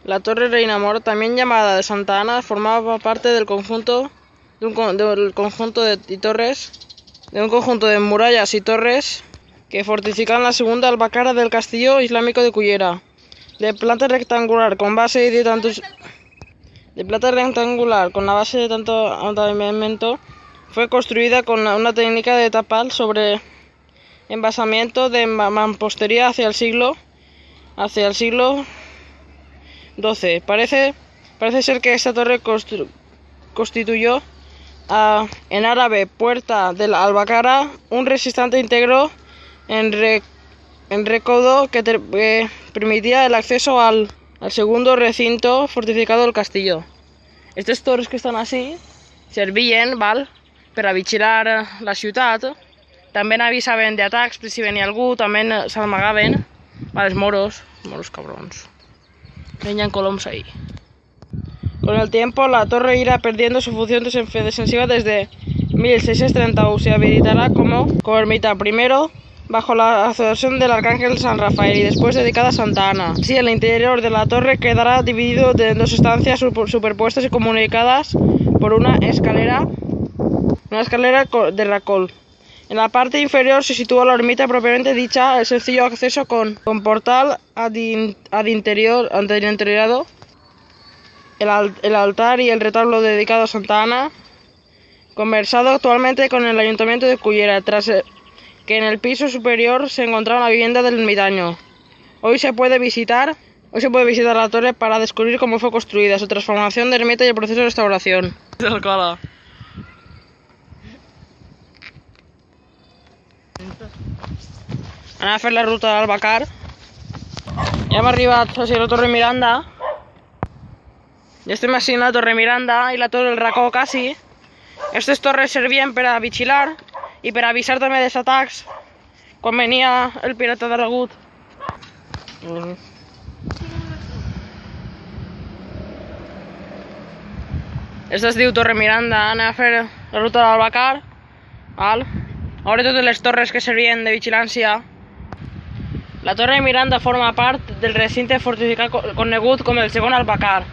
La Torre Reina Moro, también llamada de Santa Ana, formaba parte del conjunto de un conjunto de murallas y torres que fortificaban la segunda albacara del castillo islámico de Cullera. De planta rectangular con la base de tanto andamiento, fue construida con una técnica de tapal sobre embasamiento de mampostería hacia el siglo XII. Parece ser que esta torre constituyó en árabe puerta de la albacara, un resistente íntegro en recodo que permitía el acceso al segundo recinto fortificado del castillo. Estas torres que estan així servien, per a vigilar la ciutat. També avisaven d'atacs si venia algú, també s'amagaven. Els moros cabrons. Venían coloms ahí. Con el tiempo, la torre irá perdiendo su función defensiva desde 1631. Se habilitará como ermita, primero bajo la advocación del arcángel San Rafael y después dedicada a Santa Ana. Así, el interior de la torre quedará dividido en dos estancias superpuestas y comunicadas por una escalera de racol. En la parte inferior se sitúa la ermita propiamente dicha, el sencillo acceso con portal adinteriorado, el altar y el retablo dedicado a Santa Ana, conversado actualmente con el Ayuntamiento de Cullera, tras que en el piso superior se encontraba la vivienda del ermitaño. Hoy se puede visitar la torre para descubrir cómo fue construida, su transformación de ermita y el proceso de restauración. Anem a fer la ruta d'Albacar. Ja hem arribat a la Torre Miranda. Ja estem així a la Torre Miranda i la Torre del Racó quasi. Aquestes torres servien per a vigilar i per a avisar també dels atacs quan venia el pirata d'Aragut. Aquesta es diu Torre Miranda. Anem a fer la ruta d'Albacar. A veure totes les torres que servien de vigilància. La Torre Miranda forma part del recinte fortificat conegut com el segon Albacar,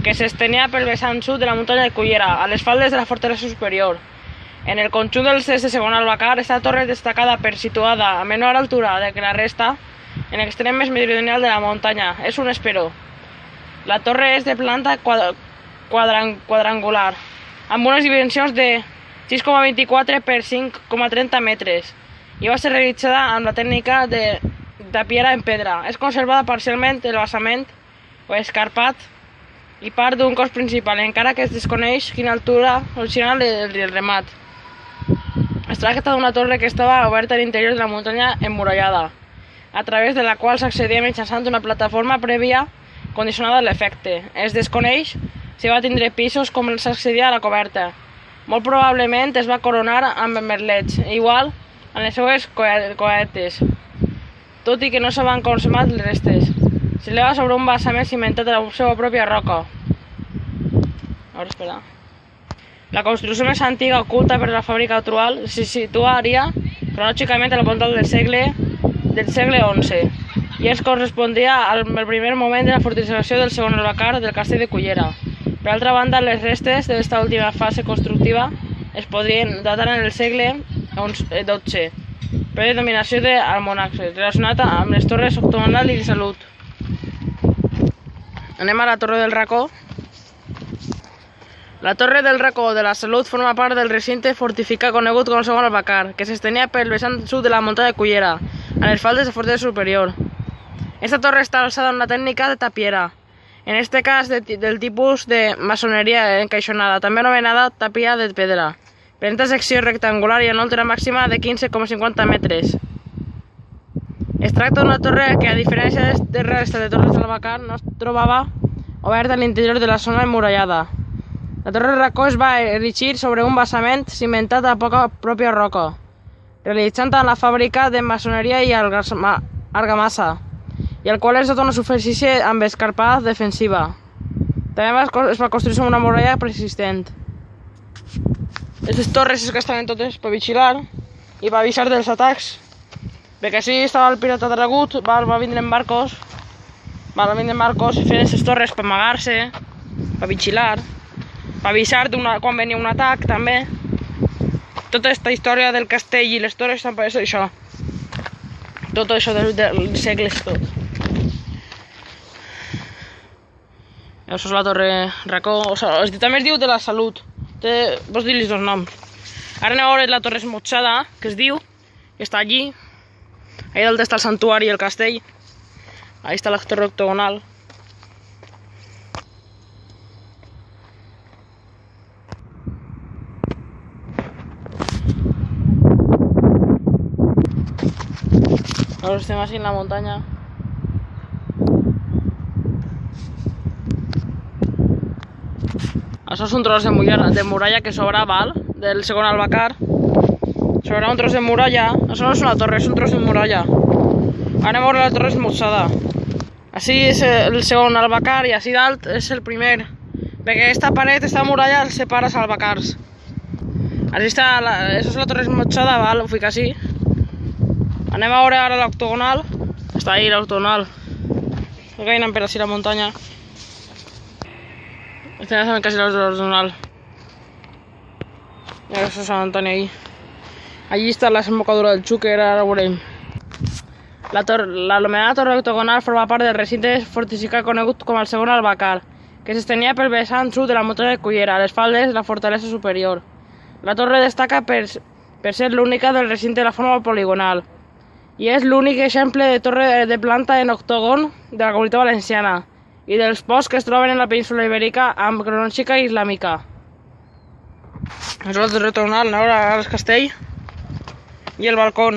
que s'estenia pel vessant sud de la muntanya de Cullera, a les faldes de la fortalesa superior. En el conjunt del segon Albacar, esta torre és destacada per situada a menor altura que la resta, en l'extrem més meridional de la muntanya. És un esperó. La torre és de planta quadrangular, amb unes dimensions de 6,24 per 5,30 metres, i va ser realitzada amb la tècnica de tapiera en pedra. És conservada parcialment el basament o escarpat i part d'un cos principal, encara que es desconeix quina altura original del remat. Es tracta d'una torre que estava oberta a l'interior de la muntanya emmurallada, a través de la qual s'accedia mitjançant una plataforma prèvia condicionada a l'efecte. Es desconeix si va tindre pisos com s'accedia a la coberta. Molt probablement es va coronar amb merlets, igual en les seues coetes, tot i que no se van consumat les restes. S'eleva sobre un basament cimentat a la seva pròpia roca. La construcció més antiga oculta per la fàbrica actual se situaria cronològicament al voltant del segle XI i es correspondria al primer moment de la fortificació del segon Albacar del castell de Cullera. Per altra banda, les restes d'esta última fase constructiva es podrien datar en el segle XII, per dominació d'Almonaxe, relacionat amb les torres octogonal i de Salut. Anem a la Torre del Racó. La Torre del Racó de la Salut forma part del recinte fortificat conegut com el segon Albacar, que s'estenia pel vessant sud de la muntanya de Cullera, a les faldes de fortalesa superior. Esta torre està alçada amb la tècnica de tapiera, en este cas del tipus de maçoneria encaixonada, també anomenada tapia de pedra. Presenta secció rectangular i una altura màxima de 15,50 metres. Es tracta d'una torre que, a diferència de resta de torres d'Albacar, no es trobava oberta a l'interior de la zona emmurallada. La Torre del Racó es va erigir sobre un basament cimentat a poca pròpia roca, realitzant la fàbrica de maçoneria i argamassa, i el qual és tota una superfície amb escarpada defensiva. També es va construir una muralla persistent. Aquestes torres que estaven totes per vigilar i per avisar dels atacs, perquè així estava el pirata d'Aragut, va vindre en barcos, malament de Marcos fent les torres per amagar-se, per vigilar, per avisar quan venia un atac també. Tota aquesta història del castell i les torres també és això. Tot això dels segles tot. Això és la torre Racó, també es diu de la Salut. Vols dir-li dos noms. Ara anem a veure la torre esmotxada, que es diu, que està allí. Allà dalt està el santuari i el castell. Ahí està la torre octogonal. Ahora estem així en la muntanya. Això és un tros de muralla que sobra, val? Del segon Albacar. Sobra un tros de muralla. Això no és una torre, és un tros de muralla. Anem a veure la torre esmotxada. Així és el segon Albacar i així dalt és el primer. Perquè aquesta paret, aquesta muralla, els separa els Albacars. Així està, això és la torre esmotxada, val? Ho fica així. Anem a veure ara l'octogonal. Està ahí l'octogonal. Que anem per així la muntanya. Estem fent quasi l'octogonal. I ara és Sant Antoni ahí. Allí està la desembocadura del Xúquer, ara ho veurem. L'anomenada torre octogonal forma part del recinte fortificat conegut com el segon Albacar, que s'estenia pel vessant sud de la muntanya de Cullera, a les faldes de la fortalesa superior. La torre destaca per ser l'única del recinte de la forma poligonal, i és l'únic exemple de torre de planta en octògon de la Comunitat Valenciana, i dels pocs que es troben en la península ibèrica amb cronòstica islàmica. És la torre octogonal, anem a veure el castell i el balcó.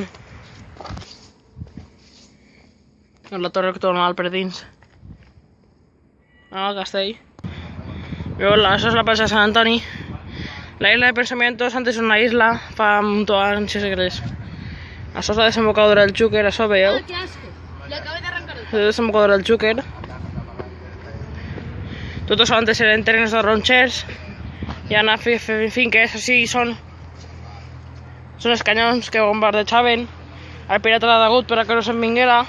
La torre octogonal per dins. El castell. Això és la plaça de Sant Antoni. La isla de Pensamientos antes una isla fa un anys segles. Això és la desembocadura del Xúquer, això veieu? La desembocadura del Xúquer. Tot això antes eren terrenys de ronxers. I ara finques, així són els canyons que bombardejaven. El pirata l'ha degut per a que no se'n vinguera.